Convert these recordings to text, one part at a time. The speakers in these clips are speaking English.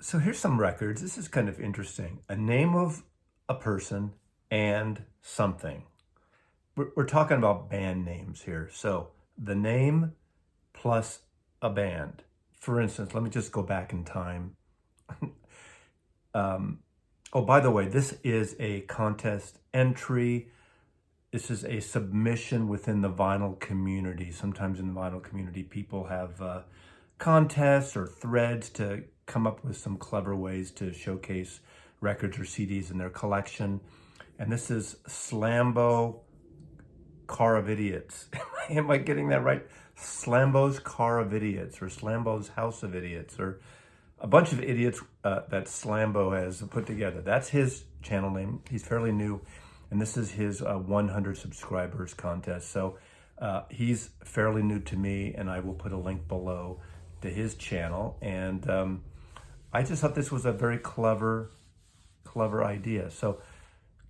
So here's some records. This is kind of interesting. A name of a person and something. We're talking about band names here. So the name plus a band. For instance, let me just go back in time. Oh, by the way, this is a contest entry. This is a submission within the vinyl community. Sometimes in the vinyl community, people have contests or threads to come up with some clever ways to showcase records or CDs in their collection. And this is Slambo Car of Idiots. Am I getting that right? Slambo's Car of Idiots, or Slambo's House of Idiots, or a bunch of idiots that Slambo has put together. That's his channel name. He's fairly new, and this is his 100 subscribers contest. So he's fairly new to me, and I will put a link below to his channel. And I just thought this was a very clever idea. So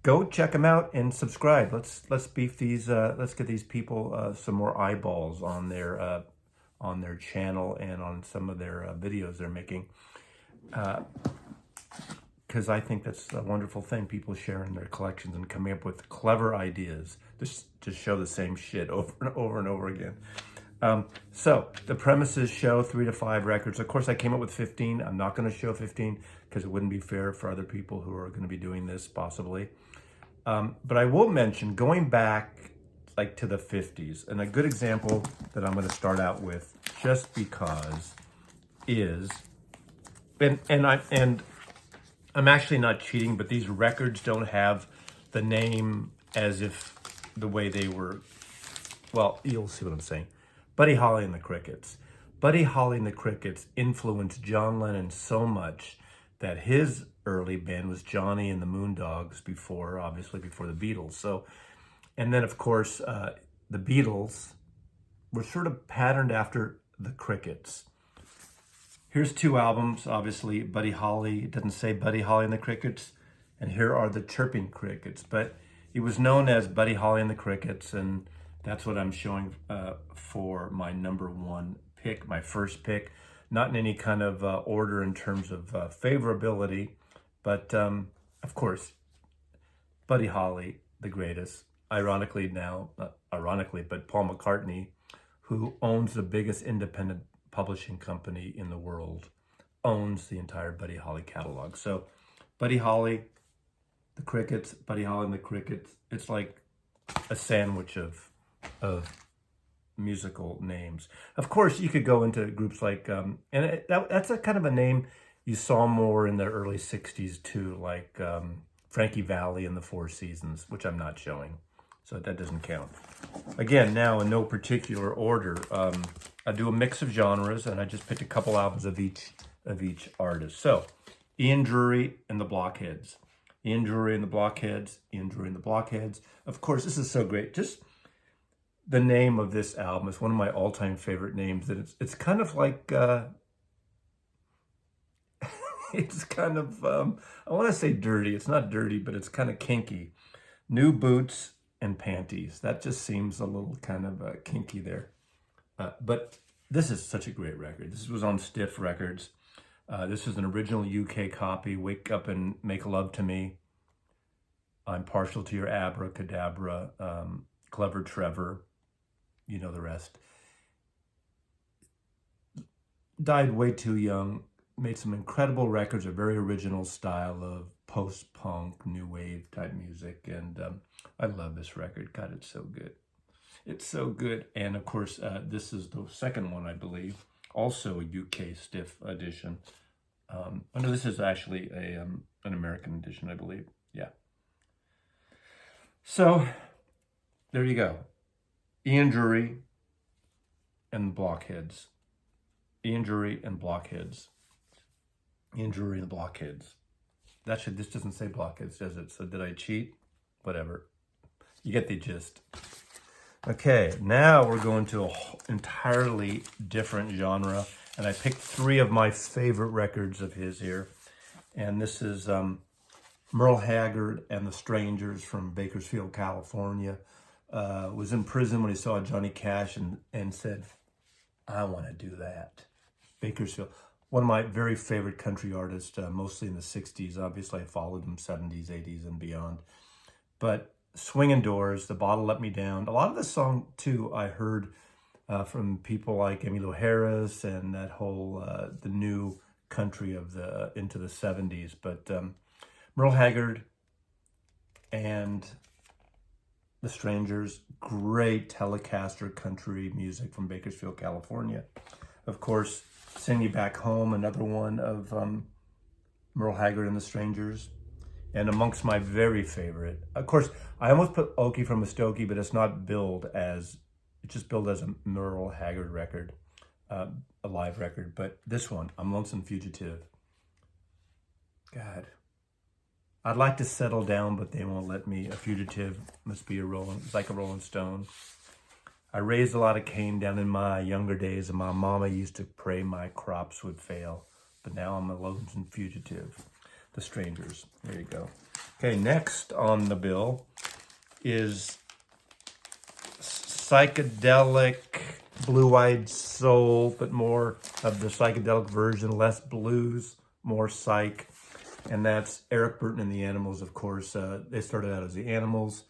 go check them out and subscribe. Let's beef these. Let's get these people some more eyeballs on their channel and on some of their videos they're making. Because I think that's a wonderful thing. People sharing their collections and coming up with clever ideas to show the same shit over and over and over again. So the premises show 3 to 5 records. Of course, I came up with 15. I'm not going to show 15 because it wouldn't be fair for other people who are going to be doing this possibly. But I will mention going back like to the 50s, and a good example that I'm going to start out with just because is, and I'm actually not cheating, but these records don't have the name as if the way they were. Well, you'll see what I'm saying. Buddy Holly and the Crickets. Buddy Holly and the Crickets influenced John Lennon so much that his early band was Johnny and the Moondogs obviously before the Beatles. So, and then of course, the Beatles were sort of patterned after the Crickets. Here's 2 albums, obviously, Buddy Holly, it doesn't say Buddy Holly and the Crickets, and here are the Chirping Crickets, but he was known as Buddy Holly and the Crickets, and that's what I'm showing for my number 1 pick, my first pick, not in any kind of order in terms of favorability, but of course, Buddy Holly, the greatest, ironically now, not ironically, but Paul McCartney, who owns the biggest independent publishing company in the world, owns the entire Buddy Holly catalog. So Buddy Holly, the Crickets, Buddy Holly and the Crickets, it's like a sandwich of musical names. Of course, you could go into groups like, that's a kind of a name you saw more in the early 60s too, like Frankie Valli and the Four Seasons, which I'm not showing, so that doesn't count. Again, now in no particular order, I do a mix of genres, and I just picked a couple albums of each artist. So, Ian Drury and the Blockheads. Ian Drury and the Blockheads. Ian Drury and the Blockheads. Of course, this is so great. Just the name of this album is one of my all-time favorite names. And it's kind of like, it's kind of, I want to say dirty. It's not dirty, but it's kind of kinky. New Boots and Panties. That just seems a little kind of kinky there. But this is such a great record. This was on Stiff Records. This is an original UK copy. Wake Up and Make Love to Me. I'm Partial to Your Abracadabra. Clever Trevor. You know the rest. Died way too young. Made some incredible records, a very original style of post-punk, new wave type music. And I love this record. God, it's so good. It's so good. And of course, this is the second one, I believe. Also a UK Stiff edition. Oh no, this is actually an American edition, I believe. Yeah. So, there you go. Ian Drury and Blockheads. Ian Drury and Blockheads. Ian Drury and the Blockheads. This doesn't say Blockheads, does it? So did I cheat? Whatever. You get the gist. Okay, now we're going to an entirely different genre, and I picked 3 of my favorite records of his here. And this is Merle Haggard and the Strangers from Bakersfield, California. Was in prison when he saw Johnny Cash and said, I want to do that. Bakersfield. one of my very favorite country artists, mostly in the 60s. Obviously, I followed him 70s, 80s, and beyond. But Swingin' Doors, The Bottle Let Me Down. A lot of the song, too, I heard from people like Emmylou Harris and that whole, the new country of into the 70s. But Merle Haggard and The Strangers, great Telecaster country music from Bakersfield, California. Of course, Send You Back Home, another one of Merle Haggard and The Strangers. And amongst my very favorite, of course, I almost put Okie from Muskogee, but it's not billed as, it's just billed as a Merle Haggard record, a live record. But this one, I'm Lonesome Fugitive. God, I'd like to settle down, but they won't let me. A fugitive must be like a rolling stone. I raised a lot of cane down in my younger days, and my mama used to pray my crops would fail. But now I'm a lonesome fugitive. The Strangers. There you go. Okay, next on the bill is psychedelic blue-eyed soul, but more of the psychedelic version, less blues, more psych. And that's Eric Burton and the Animals, of course. They started out as the Animals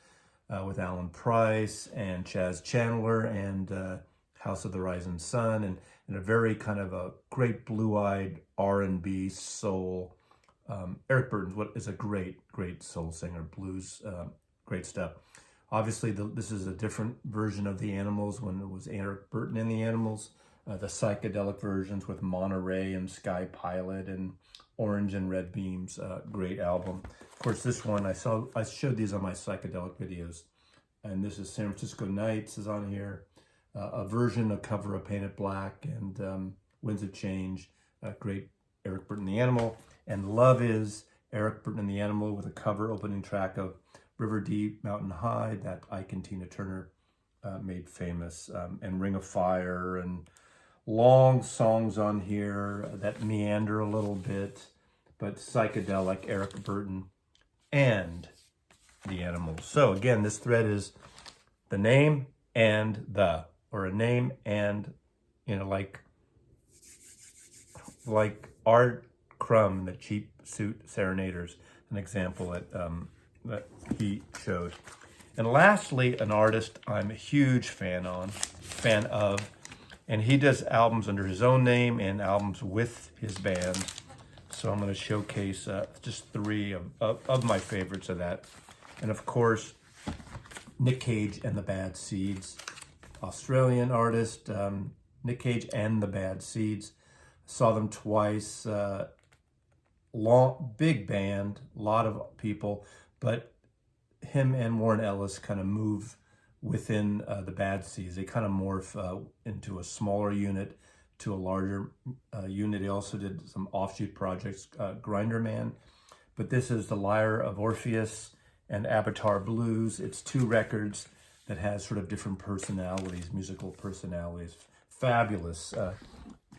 with Alan Price and Chaz Chandler and House of the Rising Sun, and a very kind of a great blue-eyed R&B soul. Eric Burton is a great soul singer, blues, great stuff. Obviously, this is a different version of the Animals when it was Eric Burton and the Animals. The psychedelic versions with Monterey and Sky Pilot and Orange and Red Beams, great album. Of course, this one I showed these on my psychedelic videos, and this is San Francisco Nights is on here. A version, a cover of Painted Black and Winds of Change, great Eric Burton the Animal. And Love Is Eric Burton and the Animal with a cover opening track of River Deep, Mountain High, that Ike and Tina Turner made famous, and Ring of Fire, and long songs on here that meander a little bit, but psychedelic Eric Burton and the Animals. So again, this thread is the name and the, or a name and, like Art Crumb, the Cheap Suit Serenaders, an example that he showed. And lastly, an artist I'm a huge fan of, and he does albums under his own name and albums with his band. So I'm going to showcase just three of my favorites of that. And of course, Nick Cage and the Bad Seeds, Australian artist, Nick Cage and the Bad Seeds. Saw them twice. Big band, a lot of people, but him and Warren Ellis kind of move within the Bad Seeds. They kind of morph into a smaller unit to a larger unit. He also did some offshoot projects, Grinder Man, but this is The Lyre of Orpheus and Avatar Blues. It's two records that has sort of different personalities, musical personalities. Fabulous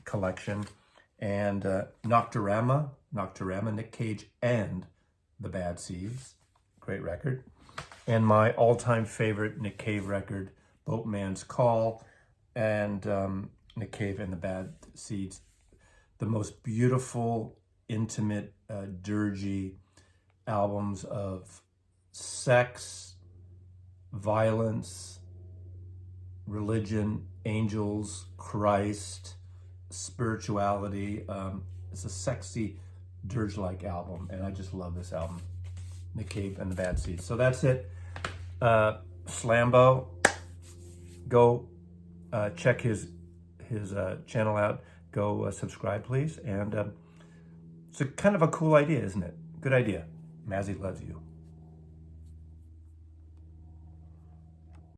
collection. And Nocturama, Nick Cage and the Bad Seeds, great record. And my all-time favorite Nick Cave record, Boatman's Call, and Nick Cave and the Bad Seeds, the most beautiful, intimate, dirgy albums of sex, violence, religion, angels, Christ, spirituality. It's a sexy, dirge-like album, and I just love this album, Nick Cave and the Bad Seeds. So that's it. Slambo, go check his channel out. Go subscribe, please. And it's a kind of a cool idea, isn't it? Good idea. Mazzy loves you.